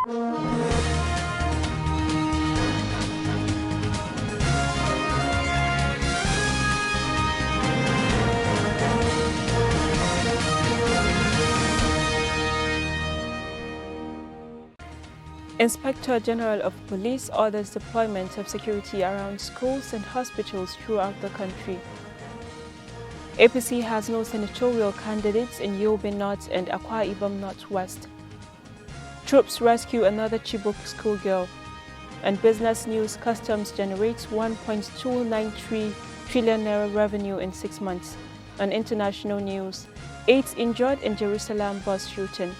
Inspector General of Police orders deployment of security around schools and hospitals throughout the country. APC has no senatorial candidates in Yobe North and Akwa Ibom Northwest. Troops rescue another Chibok schoolgirl. And business news, customs generates 1.293 trillion naira revenue in 6 months. On international news, 8 injured in Jerusalem bus shooting.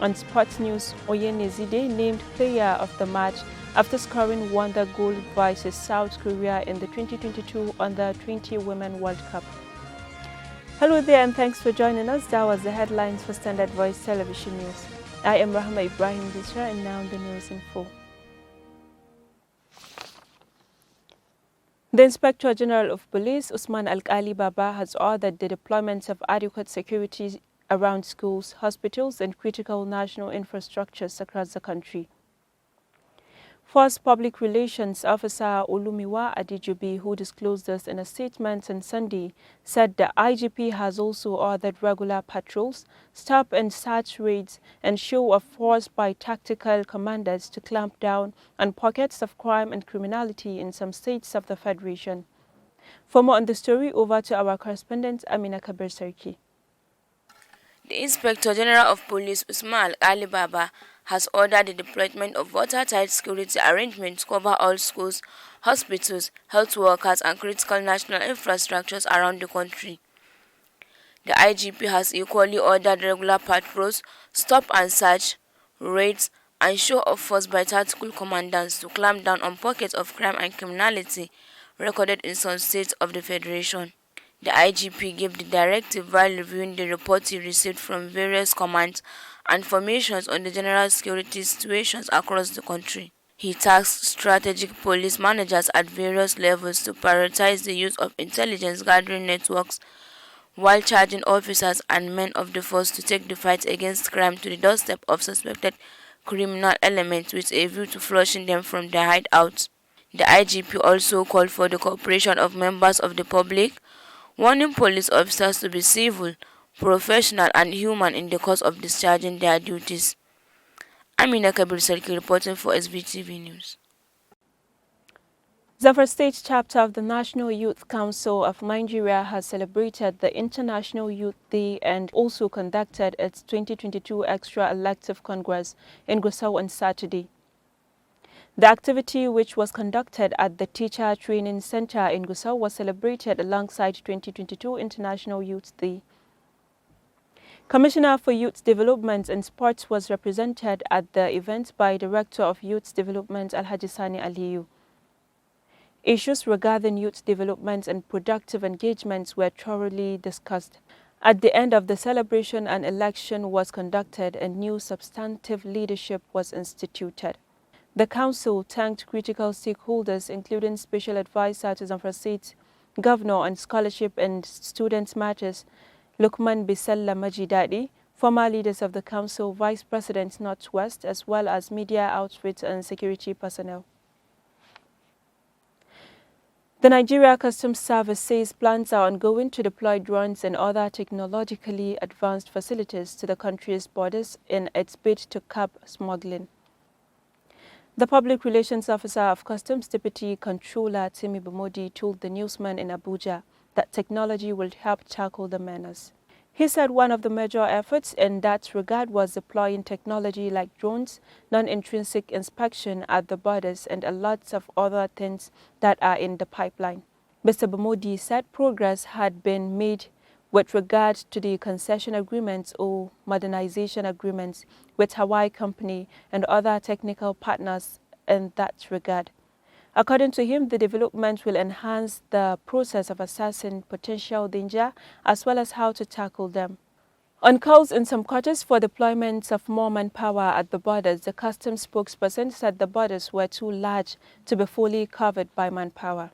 On sports news, Oyenezide named player of the match after scoring wonder goal versus South Korea in the 2022 Under-20 Women World Cup. Hello there and thanks for joining us. That was the headlines for Standard Voice Television News. I am Rahma Ibrahim Disra and now the news in full. The Inspector General of Police, Usman Al-Ali Baba, has ordered the deployment of adequate security around schools, hospitals, and critical national infrastructures across the country. First Public Relations Officer Olumiwa Adijubi, who disclosed this in a statement on Sunday, said the IGP has also ordered regular patrols, stop and search raids, and show of force by tactical commanders to clamp down on pockets of crime and criminality in some states of the Federation. For more on the story, over to our correspondent Amina Kabir Sarki. The Inspector General of Police, Usman Ali Baba, has ordered the deployment of watertight security arrangements to cover all schools, hospitals, health workers, and critical national infrastructures around the country. The IGP has equally ordered regular patrols, stop and search, raids, and show of force by tactical commanders to clamp down on pockets of crime and criminality recorded in some states of the Federation. The IGP gave the directive while reviewing the reports he received from various commands and formations on the general security situations across the country. He tasked strategic police managers at various levels to prioritize the use of intelligence gathering networks while charging officers and men of the force to take the fight against crime to the doorstep of suspected criminal elements with a view to flushing them from their hideouts. The IGP also called for the cooperation of members of the public, warning police officers to be civil, professional, and human in the course of discharging their duties. Amina Kabir Sarki reporting for SBTV News. Zamfara State chapter of the National Youth Council of Nigeria has celebrated the International Youth Day and also conducted its 2022 Extra Elective Congress in Gusau on Saturday. The activity, which was conducted at the Teacher Training Center in Gusau, was celebrated alongside 2022 International Youth Day. Commissioner for Youth Development and Sports was represented at the event by Director of Youth Development Alhaji Sani Aliyu. Issues regarding youth development and productive engagements were thoroughly discussed. At the end of the celebration, an election was conducted and new substantive leadership was instituted. The Council thanked critical stakeholders, including Special Advisor to Zamfara State Governor on Scholarship and Student Matters, Lukman Bisella Majidadi, former leaders of the Council, Vice President Northwest, as well as media outfit and security personnel. The Nigeria Customs Service says plans are ongoing to deploy drones and other technologically advanced facilities to the country's borders in its bid to curb smuggling. The Public Relations Officer of Customs Deputy Controller Timi Bamodi told the newsman in Abuja that technology will help tackle the menace. He said one of the major efforts in that regard was deploying technology like drones, non-intrinsic inspection at the borders, and a lot of other things that are in the pipeline. Mr. Bamodi said progress had been made with regard to the concession agreements or modernization agreements with Hawaii Company and other technical partners in that regard. According to him, the development will enhance the process of assessing potential danger as well as how to tackle them. On calls in some quarters for deployment of more manpower at the borders, the customs spokesperson said the borders were too large to be fully covered by manpower.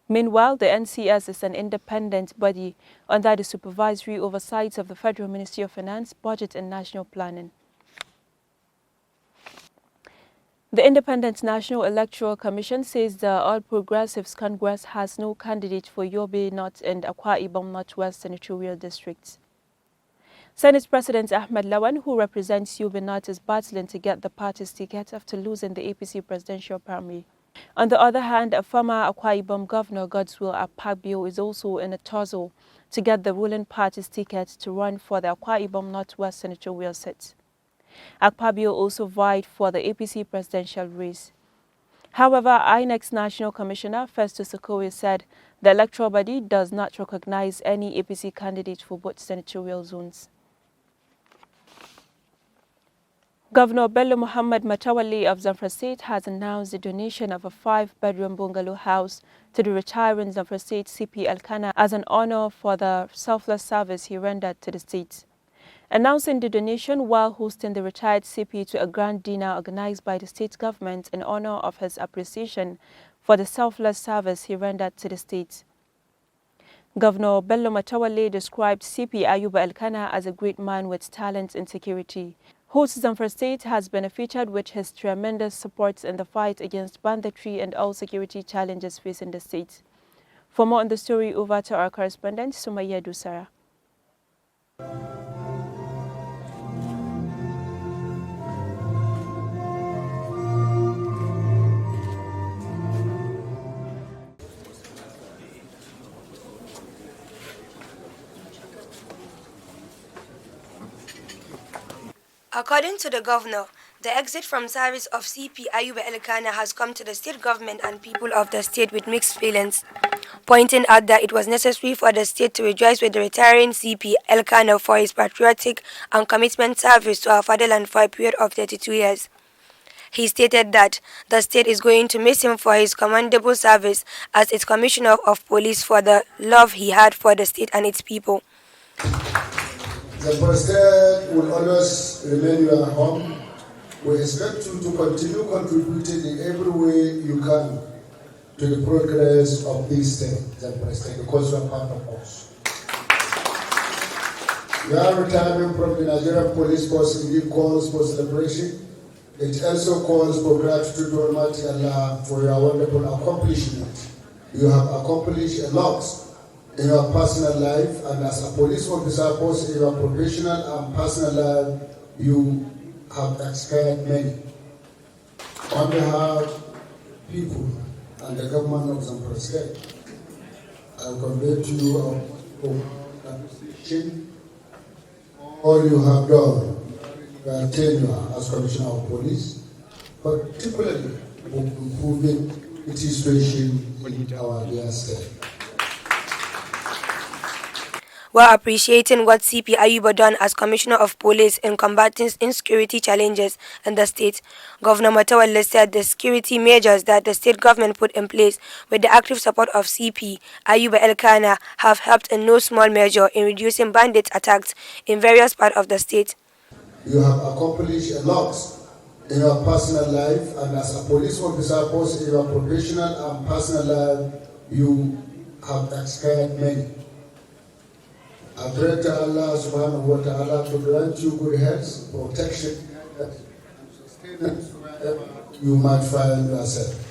Meanwhile, the NCS is an independent body under the supervisory oversight of the Federal Ministry of Finance, Budget and National Planning. The Independent National Electoral Commission says the All Progressives Congress has no candidate for Yobe North and Akwa Ibom Northwest senatorial districts. Senate President Ahmed Lawan, who represents Yobe North, is battling to get the party's ticket after losing the APC presidential primary. On the other hand, a former Akwa Ibom Governor Godswill Akpabio is also in a tussle to get the ruling party's ticket to run for the Akwa Ibom Northwest senatorial seat. Akpabio also vied for the APC presidential race. However, INEC's National Commissioner Festus Okoye said the electoral body does not recognize any APC candidate for both senatorial zones. Governor Bello Muhammad Matawalli of Zamfara State has announced the donation of a 5-bedroom bungalow house to the retiring Zamfara State CP Elkanah as an honor for the selfless service he rendered to the state. Announcing the donation while hosting the retired CP to a grand dinner organized by the state government in honor of his appreciation for the selfless service he rendered to the state. Governor Bello Matawalli described CP Ayuba Elkanah as a great man with talent and security, whose Zamfara State has benefited with his tremendous support in the fight against banditry and all security challenges facing the state. For more on the story, over to our correspondent, Sumaya Dusara. According to the governor, the exit from service of CP Ayuba Elkanah has come to the state government and people of the state with mixed feelings, pointing out that it was necessary for the state to rejoice with the retiring CP Elkanah for his patriotic and commitment service to our fatherland for a period of 32 years. He stated that the state is going to miss him for his commendable service as its commissioner of police for the love he had for the state and its people. The president will always remain your home. We expect you to continue contributing in every way you can to the progress of this state, the president, because you are part of us. Your retirement from the Nigerian Police Force indeed calls for celebration. It also calls for gratitude to Almighty Allah for your wonderful accomplishment. You have accomplished a lot in your personal life, and as a police officer, both in your professional and personal life, you have expired many. On behalf of people and the government of Zamfara State, I convey to you our appreciation all you have done your tenure as Commissioner of Police, particularly for improving the situation in our dear state. While appreciating what CP Ayuba done as Commissioner of Police in combating insecurity challenges in the state, Governor Matawalli said the security measures that the state government put in place with the active support of CP Ayuba Elkanah have helped in no small measure in reducing bandit attacks in various parts of the state. You have accomplished a lot in your personal life, and as a police officer, both in your professional and personal life, you have expired many. I pray to Allah subhanahu wa ta'ala to grant you good health, protection, and sustenance wherever you might find yourself.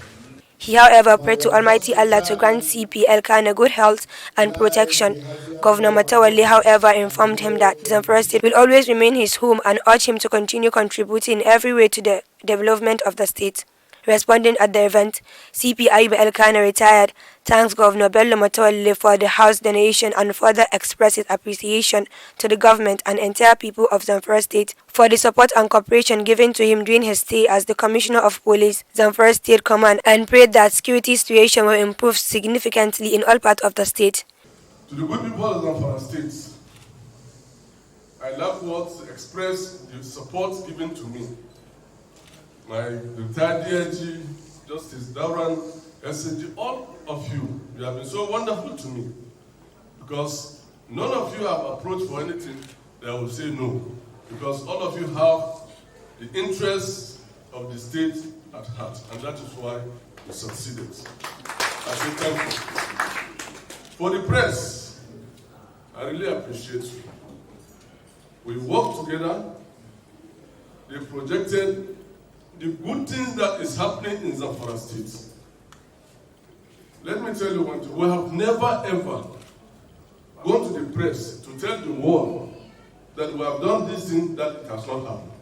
He, however, prayed to Almighty Allah to grant CP Elkanah good health and protection. Governor Matawalli, however, informed him that Zamfara State will always remain his home and urged him to continue contributing in every way to the development of the state. Responding at the event, CP Ayuba Elkanah retired, thanks Governor Bello Matawalli for the house donation and further expressed his appreciation to the government and entire people of Zamfara State for the support and cooperation given to him during his stay as the Commissioner of Police, Zamfara State Command, and prayed that security situation will improve significantly in all parts of the state. To the good people of Zamfara State, I love what express the support given to me. My retired DIG, Justice Dauran, SAG, all of you have been so wonderful to me, because none of you have approached for anything that I will say no, because all of you have the interests of the state at heart, and that is why you succeeded. I say thank you. For the press, I really appreciate you. We worked together. They projected the good things that is happening in Zamfara State. Let me tell you one thing. We have never ever gone to the press to tell the world that we have done this thing that it has not happened.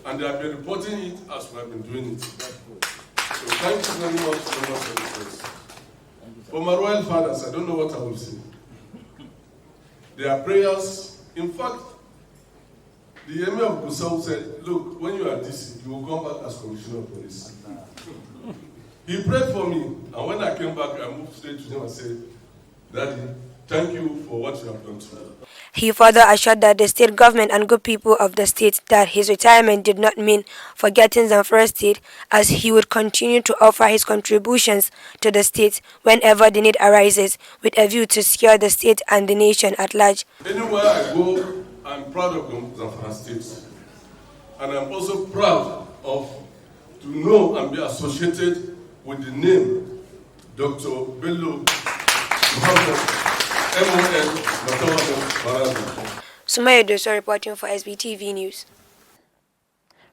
And they have been reporting it as we have been doing it. So thank you very much for the press. For my royal fathers, I don't know what I will say. Their prayers, in fact, the Emir of Gusau said, look, when you are DC, you will come back as Commissioner of Police. He prayed for me, and when I came back, I moved straight to him and said, Daddy, thank you for what you have done to me. He further assured that the state government and good people of the state that his retirement did not mean forgetting Zamfara State, as he would continue to offer his contributions to the state whenever the need arises, with a view to secure the state and the nation at large. Anywhere I go, I'm proud of Zamfara State. And I'm also proud to know and be associated with the name Dr. Bello Muhammad Sumaya Doso reporting for SBTV News.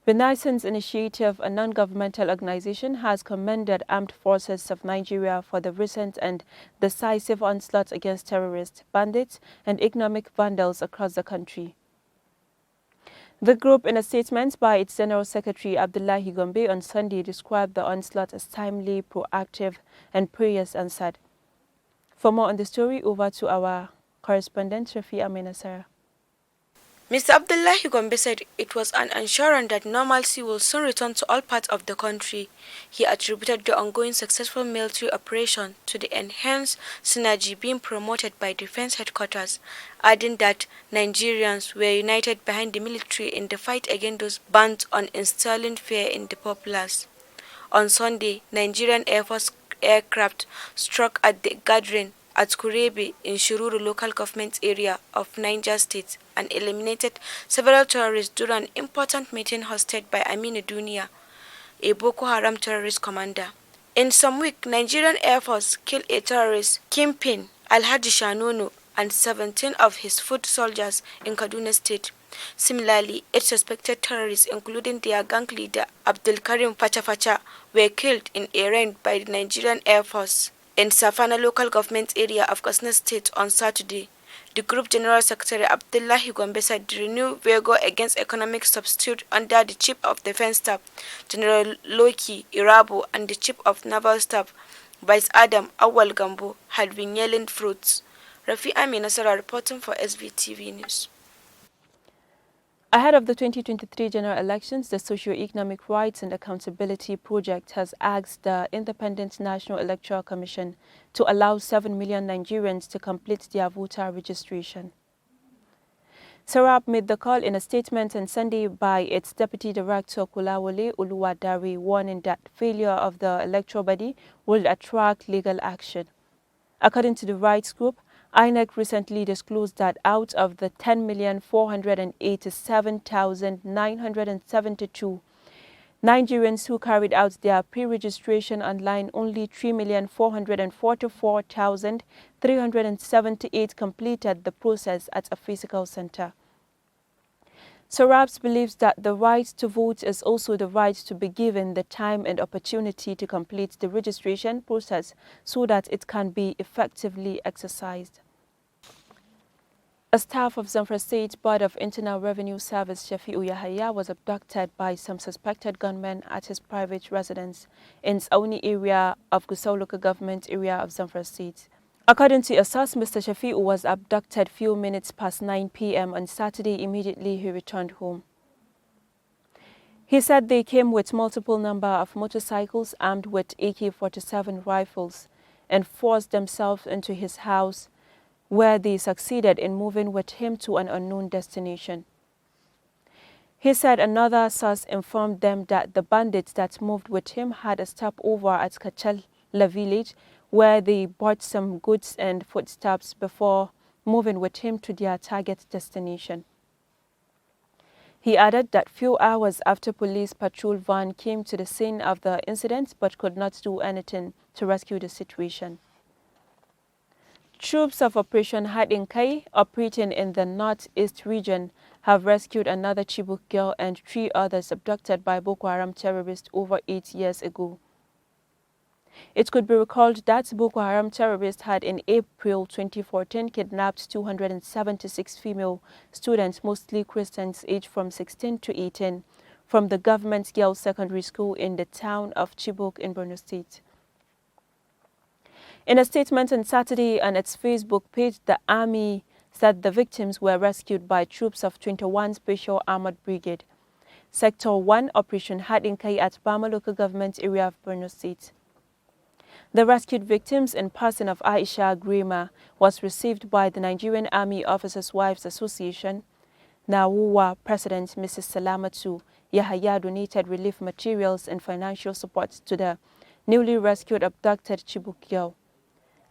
Renaissance Initiative, a non-governmental organization, has commended armed forces of Nigeria for the recent and decisive onslaught against terrorists, bandits, and economic vandals across the country. The group, in a statement by its General Secretary Abdullahi Gombe on Sunday, described the onslaught as timely, proactive, and prayers answered. For more on the story, over to our correspondent, Shafi Aminasara. Mr. Abdullahi Gombe said it was an assurance that normalcy will soon return to all parts of the country. He attributed the ongoing successful military operation to the enhanced synergy being promoted by Defense Headquarters, adding that Nigerians were united behind the military in the fight against those bent on instilling fear in the populace. On Sunday, Nigerian Air Force aircraft struck at the gathering at Kurebe in Shiruru local government area of Niger State and eliminated several terrorists during an important meeting hosted by Aminu Dunia, a Boko Haram terrorist commander. In some week, Nigerian Air Force killed a terrorist, Kingpin Alhaji Shanono, and 17 of his foot soldiers in Kaduna State. Similarly, 8 suspected terrorists, including their gang leader Abdul Karim Facha, were killed in a raid by the Nigerian Air Force in Safana local government area of Katsina State on Saturday. The Group General Secretary Abdullahi Gombe said the renewed vigor against economic substitute under the Chief of Defense Staff, General Loki Irabo, and the Chief of Naval Staff, Vice Adam Awal Gambo, had been yielding fruits. Rafi Aminasara reporting for SVTV News. Ahead of the 2023 general elections, the Socio-Economic Rights and Accountability Project has asked the Independent National Electoral Commission to allow 7 million Nigerians to complete their voter registration. SERAP made the call in a statement on Sunday by its Deputy Director Kulawole Uluwadari, warning that failure of the electoral body will attract legal action. According to the rights group, INEC recently disclosed that out of the 10,487,972 Nigerians who carried out their pre-registration online, only 3,444,378 completed the process at a physical center. SERAPS believes that the right to vote is also the right to be given the time and opportunity to complete the registration process so that it can be effectively exercised. A staff of Zamfara State Board of Internal Revenue Service, Shafi'u Yahaya, was abducted by some suspected gunmen at his private residence in Sauni area of Gusau local government area of Zamfara State. According to a source, Mr. Shafi'u was abducted few minutes past 9 p.m. on Saturday. Immediately he returned home. He said they came with multiple number of motorcycles armed with AK-47 rifles and forced themselves into his house, where they succeeded in moving with him to an unknown destination. He said another source informed them that the bandits that moved with him had a stopover at Kachalla village, where they bought some goods and foodstuffs before moving with him to their target destination. He added that few hours after police patrol van came to the scene of the incident but could not do anything to rescue the situation. Troops of Operation Hadin Kai, operating in the northeast region, have rescued another Chibok girl and 3 others abducted by Boko Haram terrorists over 8 years ago. It could be recalled that Boko Haram terrorists had in April 2014 kidnapped 276 female students, mostly Christians aged from 16 to 18, from the government girls' secondary school in the town of Chibok in Borno State. In a statement on Saturday on its Facebook page, the army said the victims were rescued by troops of 21 Special Armored Brigade, Sector 1 Operation Hadinkai at Bama local government area of Borno State. The rescued victims in person of Aisha Grima was received by the Nigerian Army Officers' Wives Association. Nawuwa President Mrs. Salamatu Yahaya donated relief materials and financial support to the newly rescued abducted Chibok girl.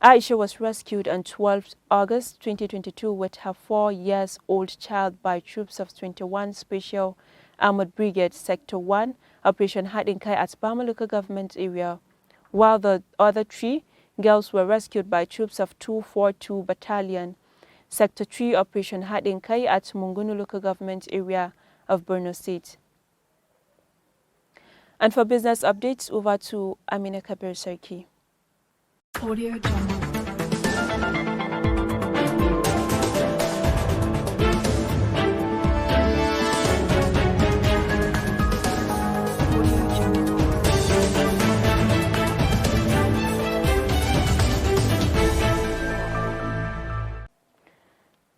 Aisha was rescued on 12 August 2022 with her 4-year-old child by troops of 21 Special Armored Brigade Sector 1 Operation Hadinkai at Bama local government area, while the other 3 girls were rescued by troops of 242 Battalion Sector 3 Operation Hadinkai at Mungunu local government area of Borno State. And for business updates, over to Amina Kabir Sarki. Audio Jungle.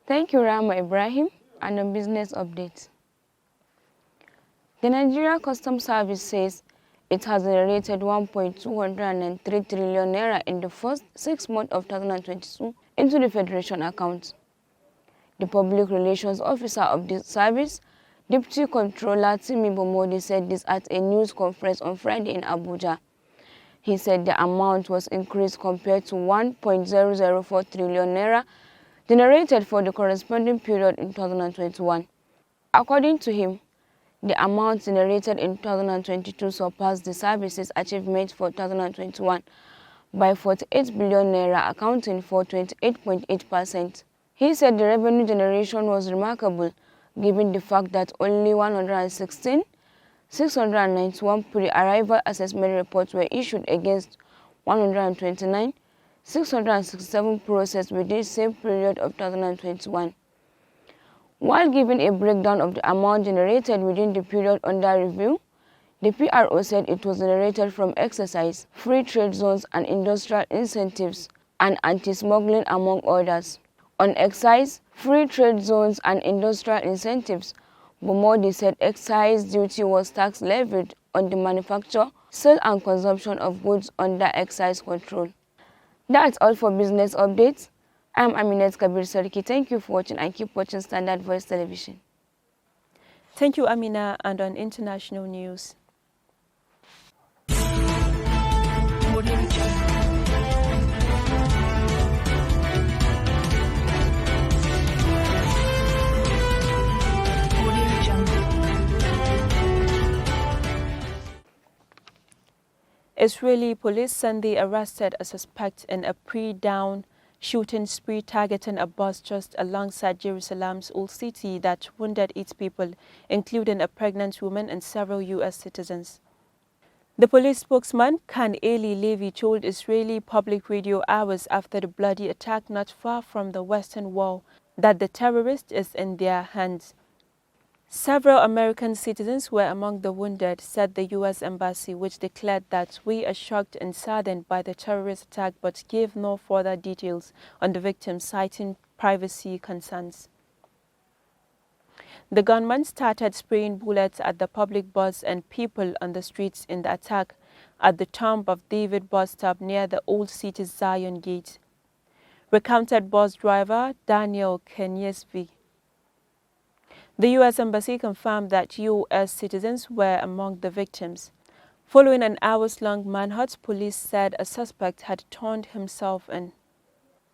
Thank you, Rama Ibrahim, and a business update. The Nigeria Customs Service says it has generated 1.203 trillion naira in the first 6 months of 2022 into the Federation account. The Public Relations Officer of the service, Deputy Controller Timi Bomodi, said this at a news conference on Friday in Abuja. He said the amount was increased compared to 1.004 trillion naira generated for the corresponding period in 2021. According to him, the amount generated in 2022 surpassed the service's achievement for 2021 by 48 billion naira, accounting for 28.8%. He said the revenue generation was remarkable, given the fact that only 116,691 pre-arrival assessment reports were issued against 129,667 processed within the same period of 2021. While giving a breakdown of the amount generated within the period under review, the PRO said it was generated from exercise, free trade zones and industrial incentives, and anti-smuggling among others. On excise, free trade zones and industrial incentives, Bomodi said excise duty was tax levied on the manufacture, sale and consumption of goods under excise control. That's all for business updates. I'm Aminat Kabir Sarki. Thank you for watching and keep watching Standard Voice Television. Thank you, Amina. And on international news. Audio Jungle. Audio Jungle. Israeli police Sunday arrested a suspect in a pre-dawn shooting spree targeting a bus just alongside Jerusalem's Old City that wounded 8 people, including a pregnant woman and several U.S. citizens. The police spokesman, Khan Eli Levy, told Israeli public radio hours after the bloody attack not far from the Western Wall that the terrorist is in their hands. Several American citizens were among the wounded, said the U.S. Embassy, which declared that we are shocked and saddened by the terrorist attack but gave no further details on the victims, citing privacy concerns. The gunman started spraying bullets at the public bus and people on the streets in the attack at the Tomb of David bus stop near the Old City's Zion Gate, recounted bus driver Daniel Kenyesvi. The U.S. Embassy confirmed that U.S. citizens were among the victims. Following an hours-long manhunt, police said a suspect had turned himself in.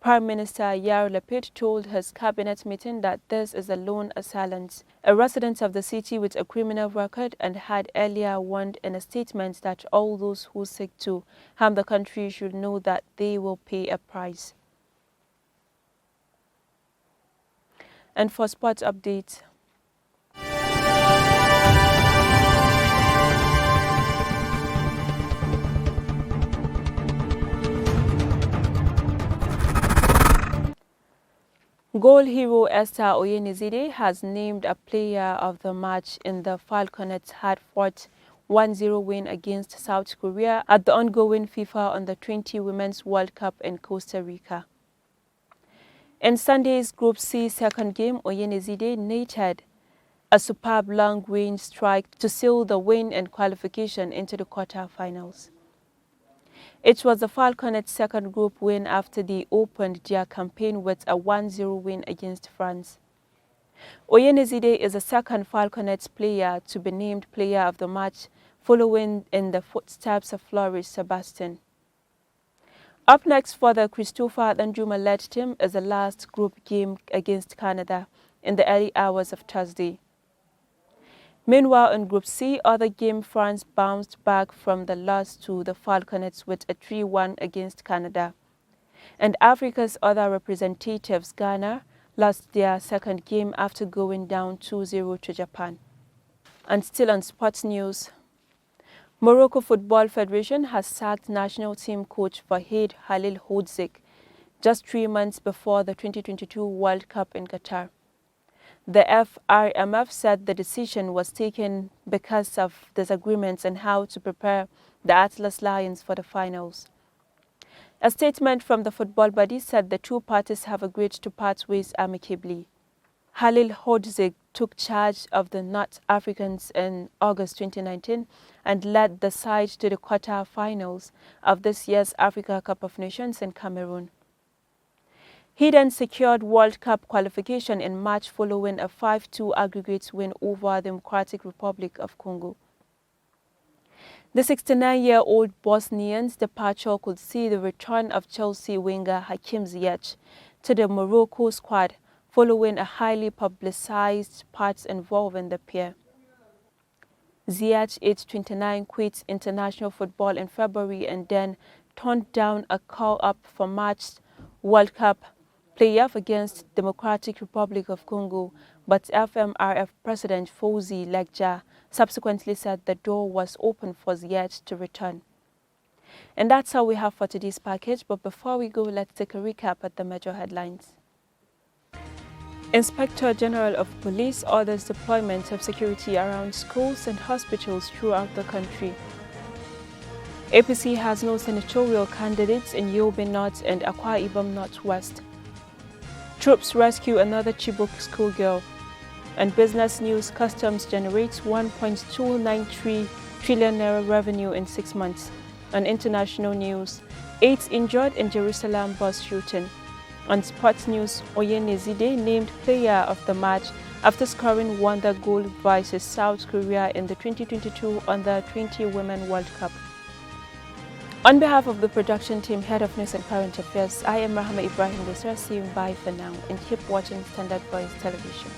Prime Minister Yair Lapid told his cabinet meeting that this is a lone assailant, a resident of the city with a criminal record, and had earlier warned in a statement that all those who seek to harm the country should know that they will pay a price. And for sports updates, Goal hero Esther Oyenizide has named a player of the match in the Falconets' hard-fought 1-0 win against South Korea at the ongoing FIFA Under-20 Women's World Cup in Costa Rica. In Sunday's Group C second game, Oyenizide netted a superb long-range strike to seal the win and qualification into the quarter-finals. It was the Falconets' second group win after they opened their campaign with a 1-0 win against France. Oyenizide is the second Falconets player to be named player of the match, following in the footsteps of Flourish Sebastian. Up next for the Christopher Danjuma-led team is the last group game against Canada in the early hours of Thursday. Meanwhile, in Group C, other game France bounced back from the loss to the Falconets with a 3-1 against Canada. And Africa's other representatives, Ghana, lost their second game after going down 2-0 to Japan. And still on sports news, Morocco Football Federation has sacked national team coach Fahid Halil Hodzic just 3 months before the 2022 World Cup in Qatar. The FRMF said the decision was taken because of disagreements on how to prepare the Atlas Lions for the finals. A statement from the football body said the two parties have agreed to part ways amicably. Halil Hodzic took charge of the North Africans in August 2019 and led the side to the quarter-finals of this year's Africa Cup of Nations in Cameroon. He then secured World Cup qualification in March following a 5-2 aggregate win over the Democratic Republic of Congo. The 69-year-old Bosnian's departure could see the return of Chelsea winger Hakim Ziyech to the Morocco squad following a highly publicized part involving the pair. Ziyech, aged 29, quit international football in February and then turned down a call-up for March's World Cup playoff against Democratic Republic of Congo, but FMRF President Fouzi Lekja subsequently said the door was open for Ziyech to return. And that's all we have for today's package, but before we go, let's take a recap at the major headlines. Inspector General of Police orders deployment of security around schools and hospitals throughout the country. APC has no senatorial candidates in Yobe North and Akwa Ibom Northwest. Troops rescue another Chibok schoolgirl. And business news, customs generates 1.293 trillion naira revenue in 6 months. On international news, 8 injured in Jerusalem bus shooting. On sports news, Oyenizide named player of the match after scoring wonder goal versus South Korea in the 2022 Under-20 Women World Cup. On behalf of the production team, Head of News and Current Affairs, I am Rahma Ibrahim Desra. See you bye for now and keep watching Standard Voice Television.